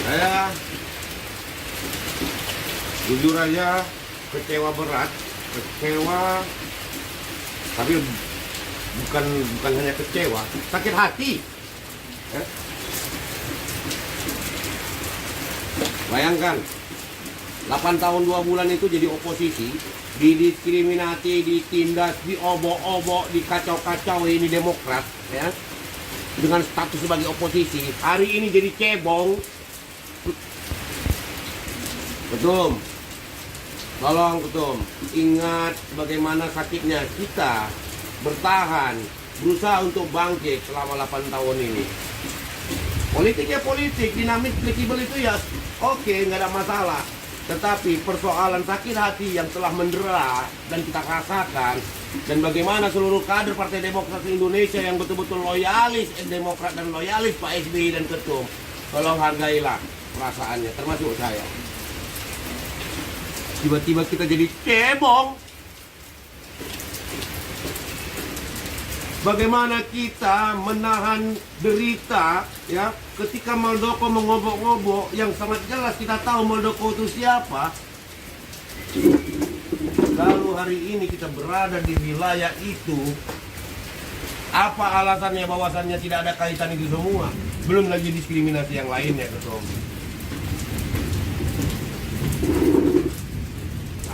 Saya jujur aja kecewa berat, kecewa, tapi bukan hanya kecewa, sakit hati. Ya. Bayangkan, 8 tahun 2 bulan itu jadi oposisi, didiskriminasi, ditindas, diobok-obok, dikacau-kacau ini Demokrat, ya, dengan status sebagai oposisi. Hari ini jadi cebong. Ketum, tolong Ketum, ingat bagaimana sakitnya kita bertahan, berusaha untuk bangkit selama 8 tahun ini. Politiknya politik, dinamis, fleksibel itu ya oke, nggak ada masalah. Tetapi persoalan sakit hati yang telah mendera dan kita rasakan, dan bagaimana seluruh kader Partai Demokrat Indonesia yang betul-betul loyalis Demokrat dan loyalis Pak SBY dan Ketum, tolong hargailah perasaannya, termasuk saya. Tiba-tiba kita jadi cebong. Bagaimana kita menahan derita, ya, ketika Muldoko mengobok-ngobok yang sangat jelas kita tahu Muldoko itu siapa. Lalu hari ini kita berada di wilayah itu, apa alasannya bahwasannya tidak ada kaitan itu semua? Belum lagi diskriminasi yang lainnya, Ketum.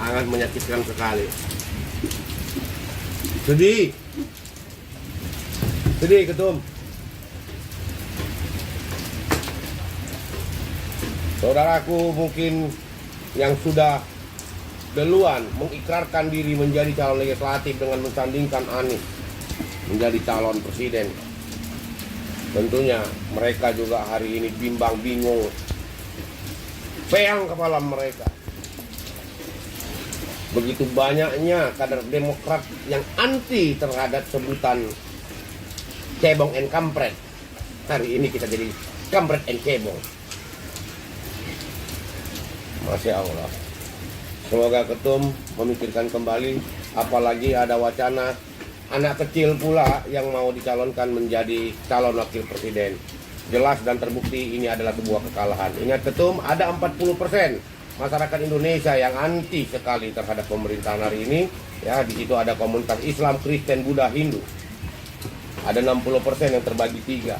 Sangat menyakitkan sekali. Sedih Ketum. Saudaraku mungkin yang sudah duluan mengikrarkan diri menjadi calon legislatif dengan mensandingkan Anies menjadi calon presiden. Tentunya mereka juga hari ini bimbang bingung, peang kepala mereka. Begitu banyaknya kader Demokrat yang anti terhadap sebutan cebong and kampret. Hari ini kita jadi kampret and cebong. Masya Allah. Semoga Ketum memikirkan kembali, apalagi ada wacana anak kecil pula yang mau dicalonkan menjadi calon wakil presiden. Jelas dan terbukti ini adalah sebuah kekalahan. Ingat Ketum, ada 40% masyarakat Indonesia yang anti sekali terhadap pemerintahan hari ini. Ya, di situ ada komunitas Islam, Kristen, Buddha, Hindu. Ada 60% yang terbagi 3.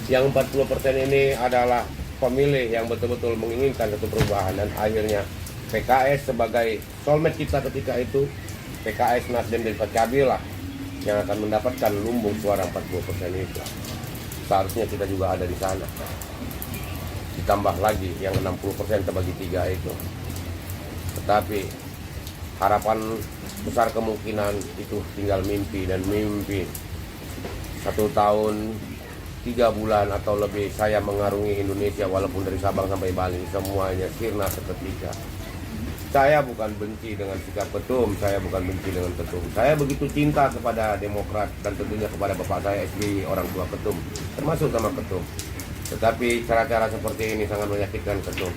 Yang 40% ini adalah pemilih yang betul-betul menginginkan satu perubahan, dan akhirnya PKS sebagai soulmate kita ketika itu, PKS, Nasdem, dan PKB lah yang akan mendapatkan lumbung suara 40% itu. Seharusnya kita juga ada di sana. Ditambah lagi yang 60% terbagi 3 itu. Tetapi harapan besar kemungkinan itu tinggal mimpi, dan mimpi 1 tahun 3 bulan atau lebih saya mengarungi Indonesia, walaupun dari Sabang sampai Bali semuanya sirna seketika. Saya bukan benci dengan sikap Ketum, saya bukan benci dengan Ketum. Saya begitu cinta kepada Demokrat dan tentunya kepada Bapak saya SBY, orang tua Ketum, termasuk sama Ketum. Tetapi cara-cara seperti ini sangat menyakitkan Ketum.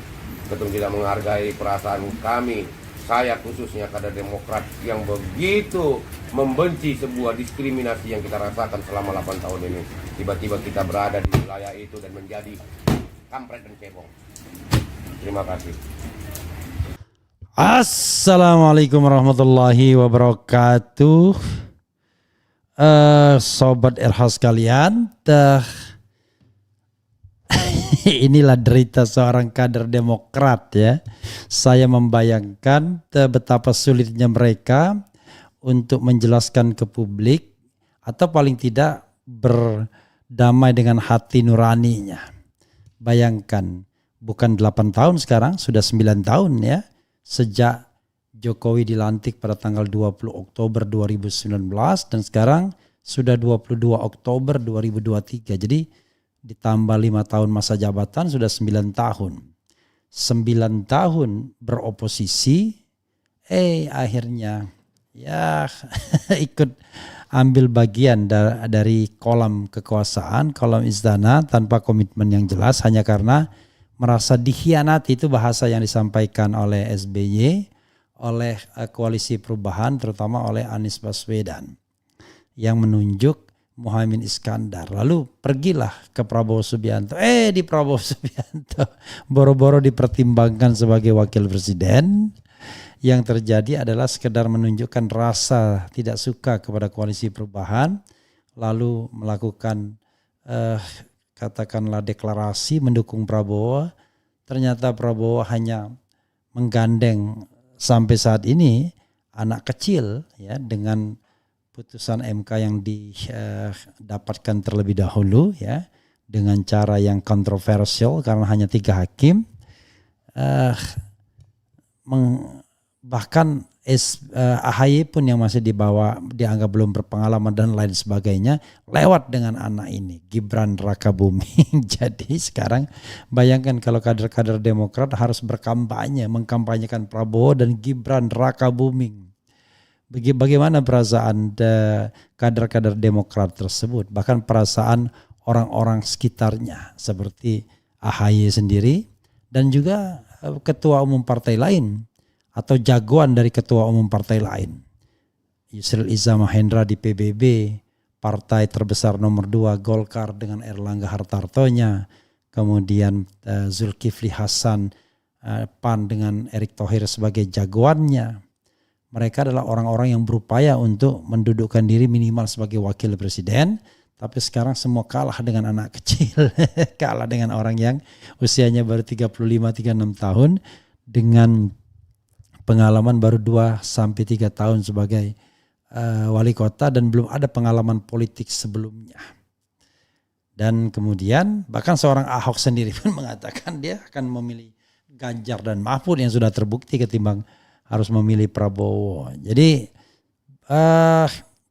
Ketum tidak menghargai perasaan kami, saya khususnya kader Demokrat yang begitu membenci sebuah diskriminasi yang kita rasakan selama 8 tahun ini. Tiba-tiba kita berada di wilayah itu dan menjadi kampret dan cebong. Terima kasih. Assalamualaikum warahmatullahi wabarakatuh. Sobat RH sekalian, inilah derita seorang kader Demokrat ya. Saya membayangkan betapa sulitnya mereka untuk menjelaskan ke publik, atau paling tidak berdamai dengan hati nuraninya. Bayangkan, bukan 8 tahun sekarang, sudah 9 tahun ya, sejak Jokowi dilantik pada tanggal 20 Oktober 2019 dan sekarang sudah 22 Oktober 2023. Jadi ditambah 5 tahun masa jabatan sudah 9 tahun. 9 tahun beroposisi, akhirnya ya ikut ambil bagian dari kolam kekuasaan, kolam istana tanpa komitmen yang jelas, hanya karena merasa dikhianati. Itu bahasa yang disampaikan oleh SBY, oleh koalisi perubahan, terutama oleh Anies Baswedan, yang menunjuk Muhaimin Iskandar. Lalu pergilah ke Prabowo Subianto. Di Prabowo Subianto boro-boro dipertimbangkan sebagai wakil presiden. Yang terjadi adalah sekedar menunjukkan rasa tidak suka kepada koalisi perubahan. Lalu melakukan katakanlah deklarasi mendukung Prabowo. Ternyata Prabowo hanya menggandeng sampai saat ini anak kecil ya dengan putusan MK yang didapatkan terlebih dahulu ya dengan cara yang kontroversial karena hanya 3 hakim. Bahkan AHY pun yang masih dianggap belum berpengalaman dan lain sebagainya lewat dengan anak ini Gibran Rakabuming. Jadi sekarang bayangkan kalau kader-kader Demokrat harus mengkampanyekan Prabowo dan Gibran Rakabuming. Bagaimana perasaan kader-kader Demokrat tersebut, bahkan perasaan orang-orang sekitarnya seperti AHY sendiri dan juga ketua umum partai lain atau jagoan dari ketua umum partai lain. Yusril Iza Mahendra di PBB, partai terbesar nomor 2 Golkar dengan Erlangga Hartartonya, kemudian Zulkifli Hasan PAN dengan Erick Thohir sebagai jagoannya. Mereka adalah orang-orang yang berupaya untuk mendudukkan diri minimal sebagai wakil presiden, tapi sekarang semua kalah dengan anak kecil, kalah dengan orang yang usianya baru 35-36 tahun dengan pengalaman baru 2-3 tahun sebagai wali kota dan belum ada pengalaman politik sebelumnya. Dan kemudian bahkan seorang Ahok sendiri pun mengatakan dia akan memilih Ganjar dan Mahfud yang sudah terbukti ketimbang harus memilih Prabowo. Jadi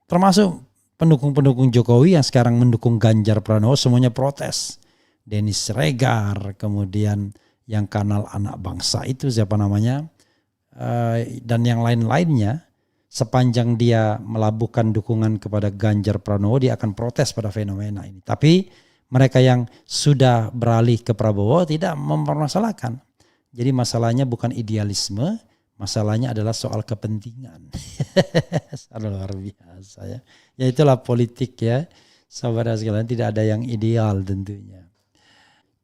termasuk pendukung-pendukung Jokowi yang sekarang mendukung Ganjar Pranowo semuanya protes. Dennis Regar, kemudian yang kanal Anak Bangsa itu siapa namanya, dan yang lain-lainnya, sepanjang dia melabuhkan dukungan kepada Ganjar Pranowo dia akan protes pada fenomena ini. Tapi mereka yang sudah beralih ke Prabowo tidak mempermasalahkan. Jadi masalahnya bukan idealisme, masalahnya adalah soal kepentingan. Luar biasa ya. Ya itulah politik ya. Saudara sekalian, tidak ada yang ideal tentunya.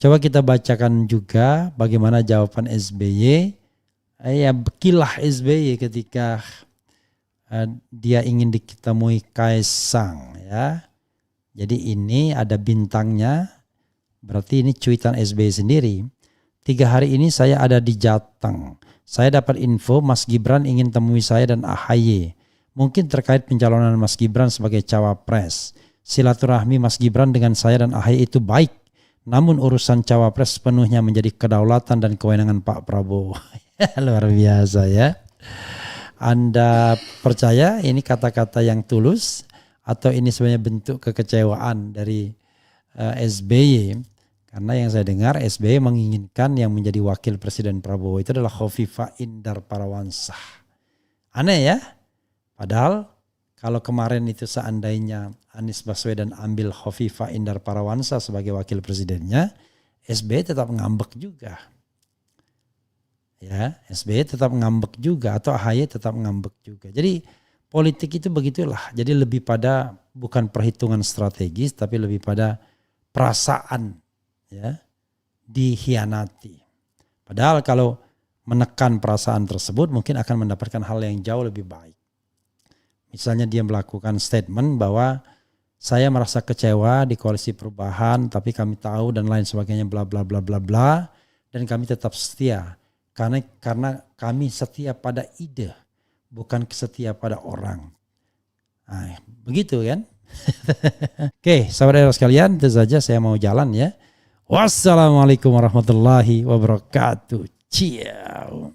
Coba kita bacakan juga bagaimana jawaban SBY. Ya bekilah SBY ketika dia ingin ditemui Kaisang ya. Jadi ini ada bintangnya. Berarti ini cuitan SBY sendiri. 3 hari ini saya ada di Jateng. Saya dapat info Mas Gibran ingin temui saya dan AHY. Mungkin terkait pencalonan Mas Gibran sebagai cawapres. Silaturahmi Mas Gibran dengan saya dan AHY itu baik. Namun urusan cawapres sepenuhnya menjadi kedaulatan dan kewenangan Pak Prabowo. Luar biasa ya. Anda percaya ini kata-kata yang tulus atau ini sebenarnya bentuk kekecewaan dari SBY? Karena yang saya dengar SBY menginginkan yang menjadi wakil presiden Prabowo itu adalah Khofifah Indar Parawansa. Aneh ya? Padahal kalau kemarin itu seandainya Anies Baswedan ambil Khofifah Indar Parawansa sebagai wakil presidennya, SBY tetap ngambek juga. Ya, SBY tetap ngambek juga atau AHY tetap ngambek juga. Jadi politik itu begitulah. Jadi lebih pada bukan perhitungan strategis tapi lebih pada perasaan ya dikhianati. Padahal kalau menekan perasaan tersebut mungkin akan mendapatkan hal yang jauh lebih baik. Misalnya dia melakukan statement bahwa saya merasa kecewa di koalisi perubahan tapi kami tahu dan lain sebagainya bla bla bla bla bla dan kami tetap setia karena kami setia pada ide bukan setia pada orang. Nah, begitu kan? Oke, saudara sekalian, itu saja saya mau jalan ya. Wassalamualaikum warahmatullahi wabarakatuh. Ciao.